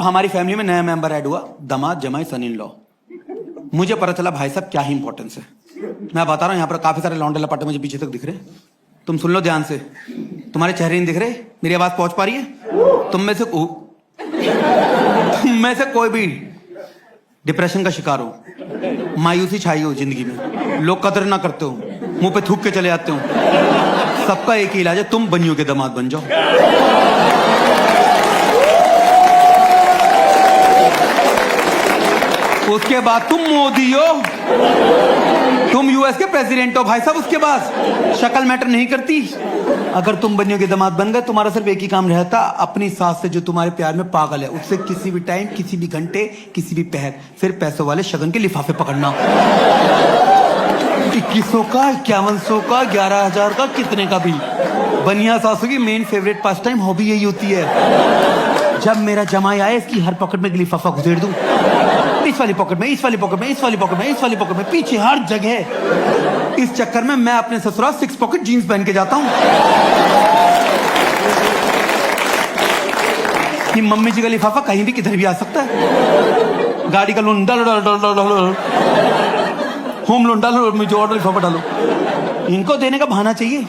हमारी फैमिली में नया मेंबर ऐड हुआ, दामाद जमाई सन इन लॉ। मुझे पता चला भाई साहब क्या ही इंपॉर्टेंस है। मैं बता रहा हूँ, यहाँ पर काफी सारे लौंडे लपाटे मुझे पीछे तक दिख रहे। तुम सुन लो ध्यान से, तुम्हारे चेहरे नहीं दिख रहे, मेरी आवाज पहुंच पा रही है? तुम में से कोई भी डिप्रेशन का शिकार हो, मायूसी छाई हो जिंदगी में, लोग कदर ना करते हो, मुंह पे थूक के चले जाते हो, सबका एक ही इलाज है, तुम बनियों के दामाद बन जाओ। उसके बाद तुम मोदी हो, तुम यूएस के प्रेसिडेंट हो भाई साहब। उसके बाद शक्ल मैटर नहीं करती। अगर तुम बनियों के दामाद बन गए, तुम्हारा सिर्फ एक ही काम रहता, अपनी सास से जो तुम्हारे प्यार में पागल है, उससे किसी भी टाइम, किसी भी घंटे, किसी भी पहर फिर पैसों वाले शगन के लिफाफे पकड़ना। 2100 का, 5100 का, 11,000 का, कितने का भी। बनिया सासू की main favourite pass time hobby यही होती है, जब मेरा जमाई आए इसकी हर पॉकेट में लिफाफा घुसेड़ दूं, इस वाली पॉकेट में, इस वाली पॉकेट में, इस वाली पॉकेट में, इस वाली पॉकेट में, पीछे हर जगह। इस चक्कर में मैं अपने ससुराल 6 पॉकेट जीन्स पहन के जाता हूं कि मम्मी जी का लिफाफा कहीं भी किधर भी आ सकता है। गाड़ी का लोन डालो, होम लोन डालो, मुझे ऑर्डर लिफाफा डालो। इनको देने का बहाना चाहिए।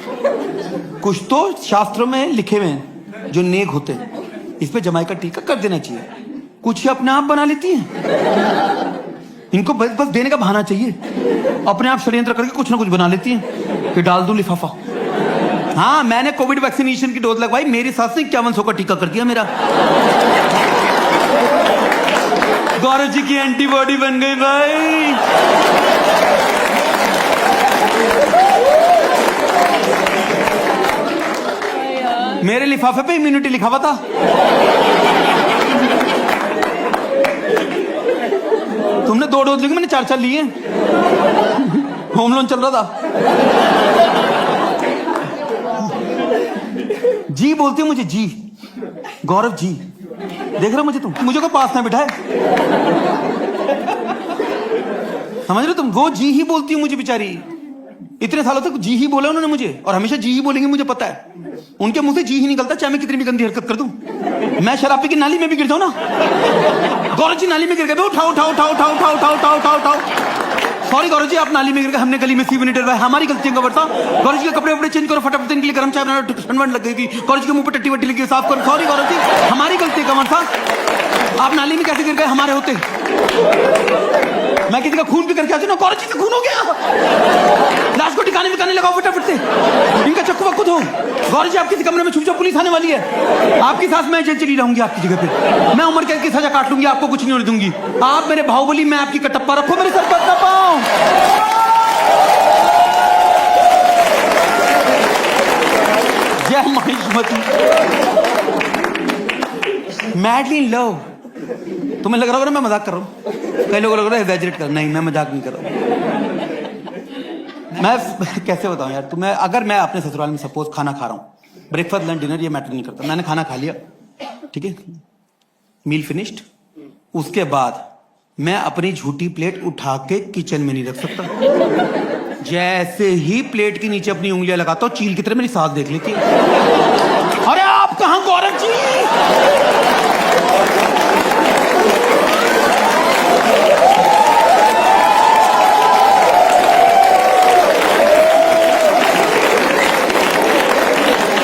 कुछ तो शास्त्रों में लिखे हुए हैं जो नेक होते हैं, इस पे जमाई का टीका कर देना चाहिए। कुछ ही अपने आप बना लेती हैं। इनको बस देने का बहाना चाहिए, अपने आप षड्यंत्र करके कुछ ना कुछ बना लेती हैं कि डाल दूं लिफाफा। हाँ, मैंने कोविड वैक्सीनेशन की डोज लगवाई, मेरी सास ने 5100 का टीका कर दिया मेरा। गौरव जी की एंटीबॉडी बन गई भाई। मेरे लिफाफे पे इम्यूनिटी लिखा हुआ था। तुमने 2 डोज ली, मैंने 4 लिए। होम लोन चल रहा था। जी बोलती हूँ मुझे, जी गौरव जी, देख रहे हो मुझे तुम, मुझे को पास ना बिठाए, समझ रहे हो तुम? वो जी ही बोलती हूँ मुझे बेचारी। इतने सालों तक जी ही बोला उन्होंने मुझे, और हमेशा जी ही बोलेंगे, मुझे पता है। उनके मुंह से जी ही निकलता, चाहे मैं कितनी भी गंदी हरकत कर दूं। मैं शराबी की नाली में भी गिर जाऊं ना, गौरव जी नाली में गिर गए, उठाओ उठाओ उठाओ उठाओ उठाओ उठाओ उठाओ उठाओ उठाओ। सॉरी गौरव जी, आप नाली में गिर गए, हमने गली में सीवन डलवाया, हमारी गलतियों का बरसा। गौरव जी के कपड़े वपड़े चेंज करो, फटाफट के लिए गर्म चाय बना, ठंड लग गई। गौरव जी के मुंह पे टट्टी वट्टी लगी, साफ करो। सॉरी गौरव जी, हमारी गलती का बरसा। आप नाली में कैसे गिर गए हमारे होते? मैं किसी का खून भी करके आती हूँ, गौरव जी का खून हो गया, लाश को ठिकाने में लगाओ फटाफट से, इनका चक्कू बक्कू दो। गौरव जी, आप किसी कमरे में छुप जाओ, पुलिस आने वाली है। आपकी सास, मैं जेल चली रहूंगी आपकी जगह पे, मैं उम्र कैद की सजा काट लूंगी, आपको कुछ नहीं होने दूंगी। आप मेरे बाहुबली, मैं आपकी कटप्पा, रखो मेरे सर पर तपाओ। जय महिष्मती। Madly in love. तुम्हें लग रहा होगा ना मैं मजाक कर रहा हूँ, कई लोगों को लग रहा है एग्जैजरेट कर, नहीं मैं मजाक नहीं कर रहा हूँ। मैं कैसे बताऊं यार तुम्हें, अगर मैं अपने ससुराल में सपोज खाना खा रहा हूँ, ब्रेकफास्ट लंच डिनर ये मैटर नहीं करता, मैंने खाना खा लिया, ठीक है, मील फिनिश्ड, उसके बाद मैं अपनी झूठी प्लेट उठा के किचन में नहीं रख सकता। जैसे ही प्लेट के नीचे अपनी उंगलियां लगाता हूँ, चील की तरह मेरी सास देख लेती है, अरे आप कहां गौरव जी?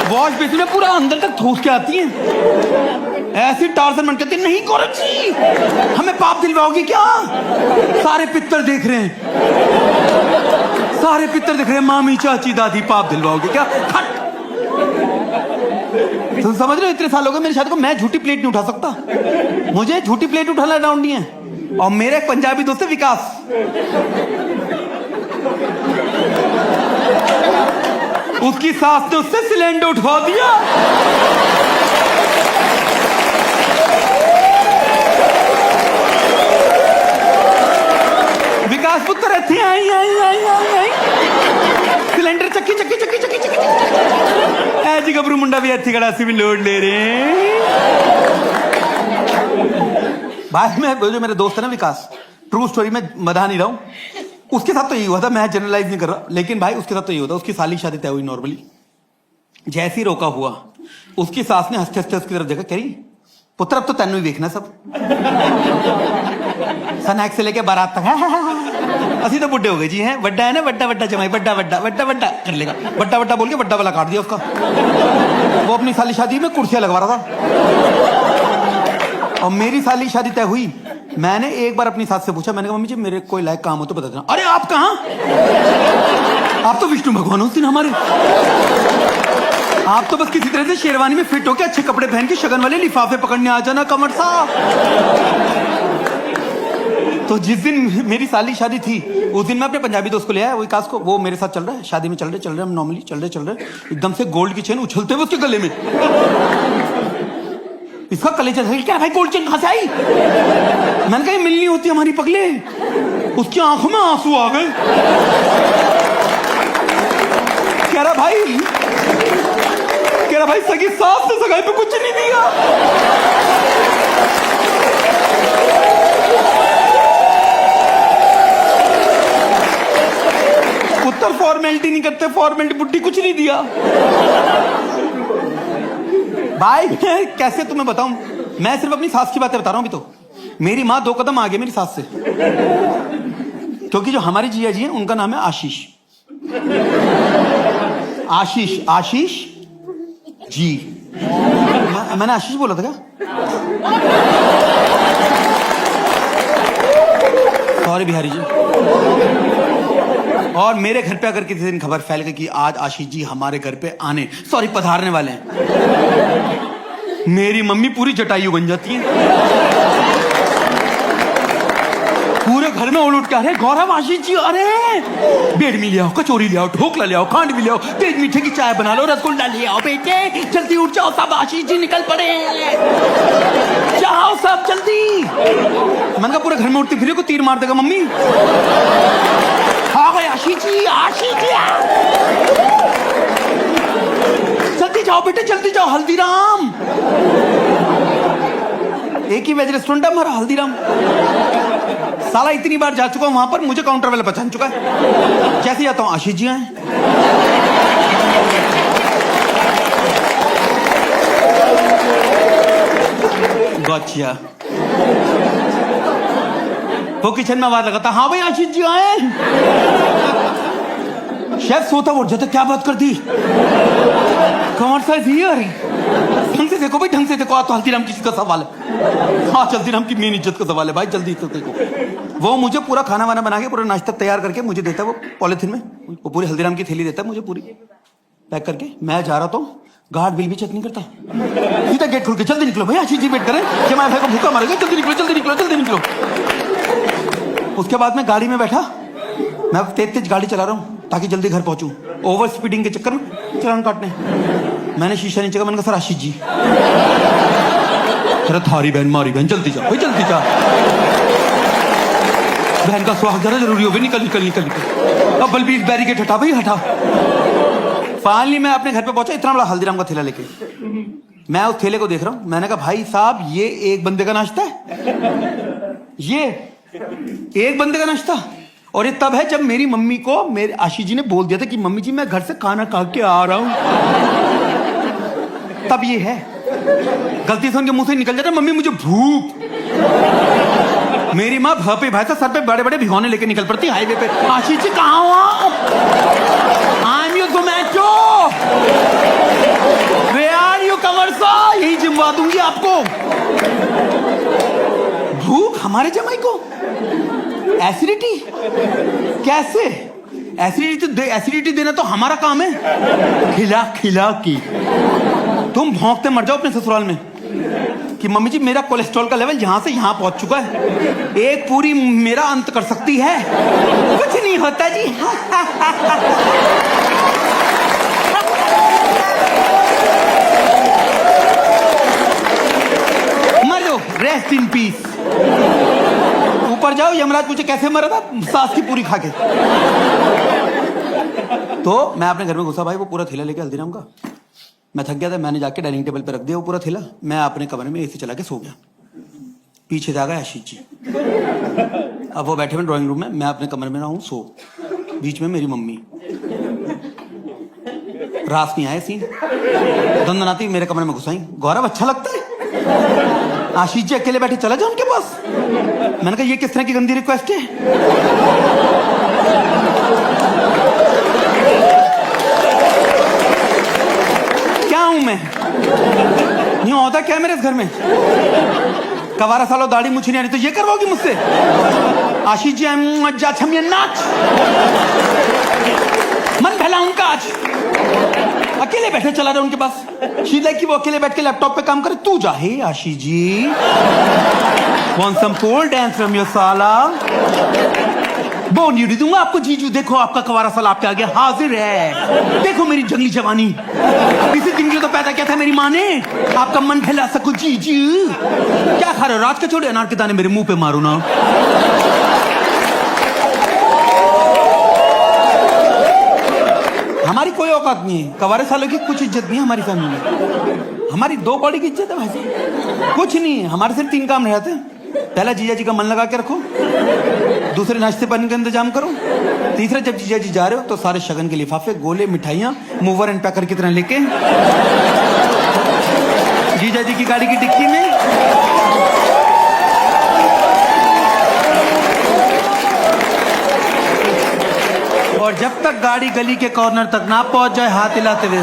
वॉश बेसिन में पूरा अंदर तक ठूस के आती हैं, ऐसी टार्जन मन कहती, नहीं गौरव जी हमें पाप दिलवाओगी क्या? सारे पितर देख रहे हैं, सारे पितर देख रहे हैं, मामी चाची दादी, पाप दिलवाओगी क्या? तो समझ रहे हो, इतने साल हो गए मेरी शादी को, मैं झूठी प्लेट नहीं उठा सकता, मुझे झूठी प्लेट उठाना अलाउड नहीं है। और मेरे एक पंजाबी दोस्त है विकास, उसकी सास ने उससे सिलेंडर उठवा दिया। विकास पुत्र रहते आई आई आई आई आई सिलेंडर चक्की चक्की चक्की चक्की चक्की ऐसी गबरू मुंडा भी अच्छी कड़ा सी भी लोड ले रहे भाई। मैं जो मेरे दोस्त है ना विकास, ट्रू स्टोरी में बता नहीं रहा हूं, उसके साथ तो यही हुआ था, मैं जनरलाइज नहीं कर रहा, लेकिन भाई उसके साथ तो यही हुआ था, उसकी साली शादी तय हुई नॉर्मली, जैसी रोका हुआ उसकी सास ने हंसते हंसते उसकी तरफ देखा, कह रही पुत्र अब तो तेन ही देखना सब सनैक से लेके बारात तक असि तो बुढ़े हो गए जी हैं। बड्डा है ना, बड्डा बड्डा जमाई, बड्डा बड्डा बड्डा बड्डा कर लेगा, बड्डा बड्डा बोल के बड्डा वाला काट दिया उसका। वो अपनी साली शादी में कुर्सियां लगवा रहा था और मेरी साली शादी तय हुई। मैंने एक बार अपनी सास से पूछा, मैंने कहा मम्मी जी मेरे कोई लायक काम हो तो बता देना। अरे आप कहाँ, आप तो विष्णु भगवान उस दिन हमारे, आप तो बस किसी तरह से शेरवानी में फिट होके अच्छे कपड़े पहन के शगन वाले लिफाफे पकड़ने आ जाना कमर साहब। तो जिस दिन मेरी साली शादी थी उस दिन मैं अपने पंजाबी दोस्त को ले आया, वो विकास को, वो मेरे साथ चल रहा है, शादी में चल रहे हम नॉर्मली चल रहे एकदम से गोल्ड की चेन उछलते हुए उसके गले में। इसका कलेजा था, क्या भाई गोल्ड चेन कहां से आई? मैंने कहा ये मिलनी होती हमारी पगले। उसकी आंखों में आंसू आ गए। कह रहा भाई सगी सास ने सगाई पे कुछ नहीं दिया। उत्तर फॉर्मेलिटी नहीं करते, फॉर्मेलिटी बुड्ढी कुछ नहीं दिया। भाई कैसे तुम्हें बताऊं, मैं सिर्फ अपनी सास की बातें बता रहा हूं। अभी तो मेरी माँ 2 कदम आगे मेरी सास से, क्योंकि जो हमारी जिया जी है उनका नाम है आशीष। आशीष जी। मैंने आशीष बोला था क्या? सॉरी बिहारी जी। और मेरे घर पे अगर किसी दिन खबर फैल गई कि आज आशीष जी हमारे घर पे पधारने वाले हैं, मेरी मम्मी पूरी जटायु बन जाती है। पूरे घर में उठ के, अरे गौरव आशीष जी, अरे बेडमी ले आओ, कचौरी ले आओ, ढोकला ले आओ, खांड भी ले आओ, तेज मीठे की चाय बना लो, रसगुल्ला ले आओ, बेटे जल्दी उठ जाओ, सब आशीष जी निकल पड़े, जाओ सब जल्दी। मैंने कहा पूरे घर में उठती फिर को तीर मार देगा मम्मी। आ गए आशीष जी, जल्दी जाओ बेटे जल्दी जाओ, हल्दीराम। एक ही वेज रेस्टोरेंट है हमारा, हल्दीराम। साला इतनी बार जा चुका हूं वहां पर, मुझे काउंटर वाला पहचान चुका है। जैसे जाता हूं आशीष जी आए। गौचिया वो किचन में आवाज लगाता, हाँ भाई आशीष जी आए। शेफ सोता उठ जाता, क्या बात कर दी? कमर साइज हियर, ढंग से देखो भाई, ढंग से देखो। तो हल्दीराम की का सवाल है, हाँ हल्दीराम की मेन इज्जत का सवाल है भाई, जल्दी तो देखो। वो मुझे पूरा खाना वाना बना के पूरा नाश्ता तैयार करके मुझे देता है, वो पॉलिथीन में, वो पूरी हल्दीराम की थैली देता है मुझे पूरी पैक करके। मैं जा रहा तो गार्ड बिल भी चेक नहीं करता, सीधा गेट खोल के जल्दी निकलो भाई आशीष जी वेट करें, जमाई भाई को भूखा मारेगा, जल्दी निकलो जल्दी निकलो जल्दी निकलो। उसके बाद मैं गाड़ी में बैठा, मैं तेज गाड़ी चला रहा हूँ ताकि जल्दी घर पहुंचूं, ओवर स्पीडिंग के चक्कर में चालान काटने। मैंने शीशा नीचे का, मैंने कहा सर आशीष जी। अरे थारी बहन मारी बहन, जल्दी जा भाई जल्दी जा, बहन का सुहाग जरा जरूरी हो, निकल निकल निकल निकल। अब बलबीर बैरिकेड हटा भाई हटा। फाइनली मैं अपने घर पे पहुंचा, इतना बड़ा हल्दीराम का थैला लेके। मैं उस थैले को देख रहा हूं, मैंने कहा भाई साहब ये एक बंदे का नाश्ता है, ये एक बंदे का नाश्ता। और ये तब है जब मेरी मम्मी को मेरे आशीष जी ने बोल दिया था कि मम्मी जी मैं घर से खाना खा के आ रहा हूं, तब ये है। गलती से उनके मुंह से निकल जाता मम्मी मुझे भूख। मेरी माँ भापे भाई सर पे बड़े बड़े भिगोने लेके निकल पड़ती हाईवे पे, आशीष जी कहाँ हो? I am your Zomato, where are you कमरसा, यही जिम्मा दूंगी आपको। भूख हमारे जमाई को, एसिडिटी कैसे? एसिडिटी देना तो हमारा काम है, खिला खिला की। तुम भौंकते मर जाओ अपने ससुराल में कि मम्मी जी मेरा कोलेस्ट्रॉल का लेवल यहां से यहां पहुंच चुका है, एक पूरी मेरा अंत कर सकती है। कुछ नहीं होता जी। मर जाओ, रेस्ट इन पीस। ऊपर जाओ, यमराज पूछे कैसे मरा था, सास की पूरी खा के। तो मैं अपने घर में घुसा भाई, वो पूरा थैला लेके हल्दीराम का। मैं थक गया था, मैंने जाके डाइनिंग टेबल पे रख दिया वो पूरा थैला। मैं अपने कमरे में एसी चला के सो गया। पीछे जा गए आशीष जी, अब वो बैठे हुए ड्राइंग रूम में, मैं अपने कमरे में रहा हूँ सो, बीच में मेरी मम्मी। रास नहीं आए सीन, दंदनाती मेरे कमरे में घुसाई, गौरव अच्छा लगता है? आशीष जी अकेले बैठे चला जाओ उनके पास। मैंने कहा ये किस तरह की गंदी रिक्वेस्ट है? क्या हूं मैं? नहीं होता क्या मेरे इस घर में? कवारा सालो दाढ़ी मुझे नहीं आ रही तो ये करवाओगी मुझसे? आशीष जी नाच मन भला उनका आज अकेले बैठे चला रहे उनके पास। शीला की वो अकेले बैठ के लैपटॉप पे काम करे, तू जा। हे Ashish ji, want some pole dance from your साला? बोन यूडी दूंगा आपको जीजू। देखो आपका कवारा साला आपके आगे हाजिर है। देखो मेरी जंगली जवानी, इसी जिंदगी तो पैदा किया था मेरी माँ ने। आपका मन फैला सको जीजू। क्या खा रहे हो? रात के छोड़े अनार के दाने मेरे मुंह पे मारो ना। हमारी कोई औकात नहीं है, कवारे सालों की कुछ इज्जत नहीं है हमारी फैमिली में। हमारी 2 बॉडी की इज्जत है भाई साहब, कुछ नहीं है। हमारे सिर्फ 3 काम रहते हैं। पहला, जीजा जी का मन लगा के रखो। दूसरे, नाश्ते पानी का इंतजाम करो। तीसरा, जब जीजा जी जा रहे हो तो सारे शगन के लिफाफे, गोले, मिठाइयां मूवर एंड पैकर की तरह लेके जीजा जी की गाड़ी की डिक्की में। और जब तक गाड़ी गली के कॉर्नर तक ना पहुंच जाए, हाथ हिलाते हुए